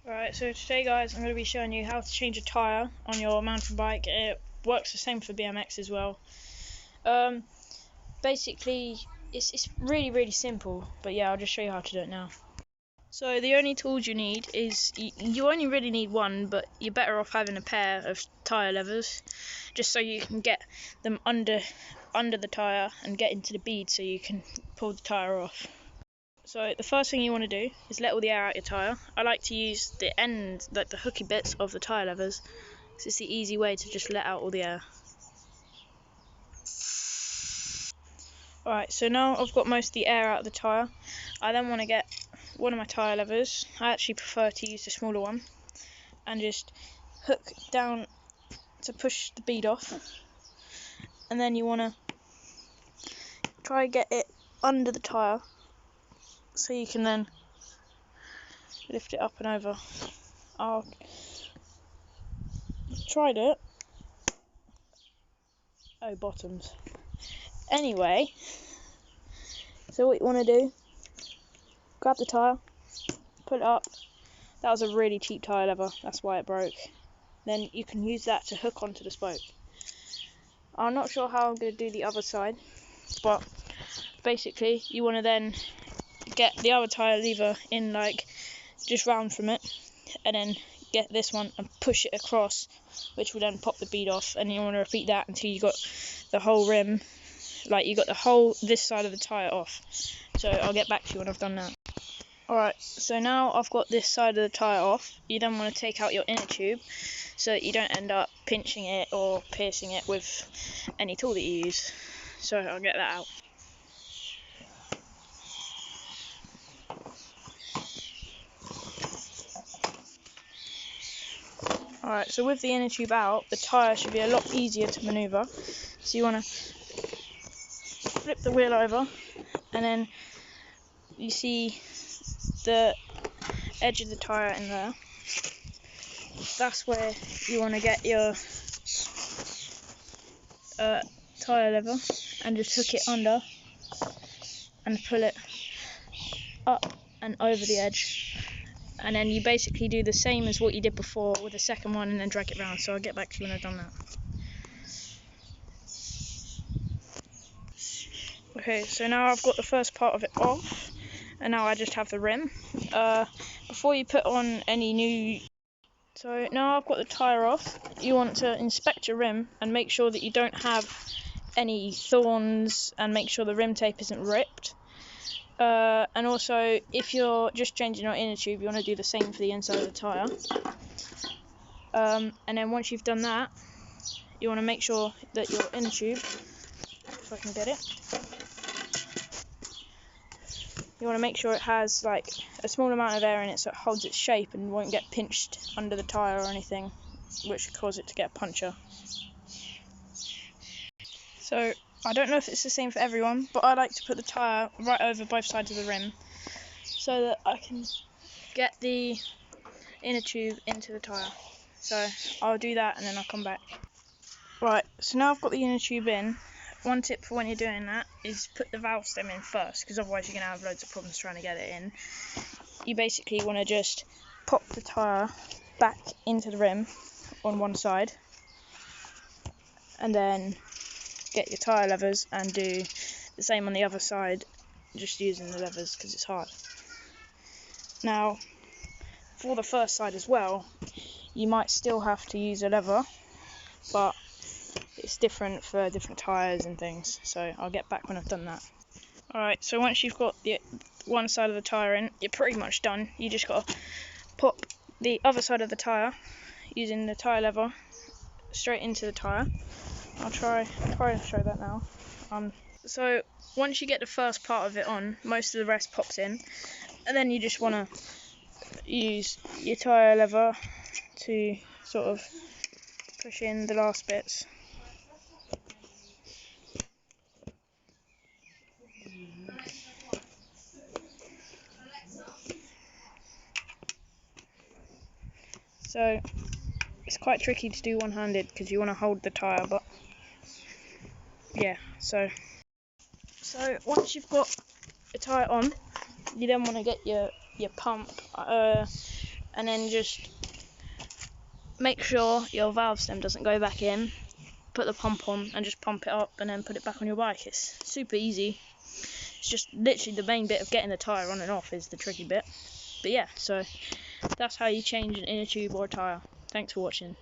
Right, so today guys I'm going to be showing you how to change a tyre on your mountain bike. It works the same for BMX as well. Basically it's really simple, but yeah, I'll just show you how to do it now. So the only tools you need is, you only really need one, but you're better off having a pair of tyre levers, just so you can get them under the tyre and get into the bead so you can pull the tyre off. So the first thing you want to do is let all the air out your tyre. I like to use the end, like the hooky bits of the tyre levers, because it's the easy way to just let out all the air. Alright, so now I've got most of the air out of the tyre. I then want to get one of my tyre levers. I actually prefer to use the smaller one, and just hook down to push the bead off. And then you want to try and get it under the tyre, so you can then lift it up and over. I've tried it. Oh, bottoms. Anyway, so what you want to do, grab the tyre, put it up. That was a really cheap tyre lever, that's why it broke. Then you can use that to hook onto the spoke. I'm not sure how I'm going to do the other side, but basically you want to then get the other tyre lever in, like just round from it, and then get this one and push it across, which will then pop the bead off. And you want to repeat that until you got the whole rim, like you got the whole this side of the tyre off. So I'll get back to you when I've done that. Alright, so now I've got this side of the tyre off. You then want to take out your inner tube so that you don't end up pinching it or piercing it with any tool that you use. So I'll get that out. Alright, so with the inner tube out, the tyre should be a lot easier to manoeuvre. So you want to flip the wheel over, and then you see the edge of the tyre in there. That's where you want to get your tyre lever and just hook it under and pull it up and over the edge. And then you basically do the same as what you did before with the second one, and then drag it round. So I'll get back to you when I've done that. Okay, so now I've got the first part of it off, and now I just have the rim. Before you put on any new... So now I've got the tyre off, you want to inspect your rim and make sure that you don't have any thorns, and make sure the rim tape isn't ripped. And also, if you're just changing your inner tube, you want to do the same for the inside of the tyre. And then once you've done that, you want to make sure that your inner tube, if I can get it, you want to make sure it has like a small amount of air in it so it holds its shape and won't get pinched under the tyre or anything, which could cause it to get a puncture. So I don't know if it's the same for everyone, but I like to put the tyre right over both sides of the rim so that I can get the inner tube into the tyre. So I'll do that and then I'll come back. Right, so now I've got the inner tube in. One tip for when you're doing that is put the valve stem in first, because otherwise you're going to have loads of problems trying to get it in. You basically want to just pop the tyre back into the rim on one side, and then get your tyre levers and do the same on the other side, just using the levers because it's hard. Now, for the first side as well, you might still have to use a lever, but it's different for different tyres and things, so I'll get back when I've done that. Alright, so once you've got the one side of the tyre in, you're pretty much done. You just got to pop the other side of the tyre using the tyre lever straight into the tyre. I'll try to show that now. So once you get the first part of it on, most of the rest pops in, and then you just want to use your tyre lever to sort of push in the last bits. So it's quite tricky to do one-handed because you want to hold the tyre, but yeah, so once you've got the tyre on, you then want to get your pump. and then just make sure your valve stem doesn't go back in. Put the pump on and just pump it up, and then put it back on your bike. It's super easy. It's just literally the main bit of getting the tyre on and off is the tricky bit. But yeah, so that's how you change an inner tube or a tyre. Thanks for watching.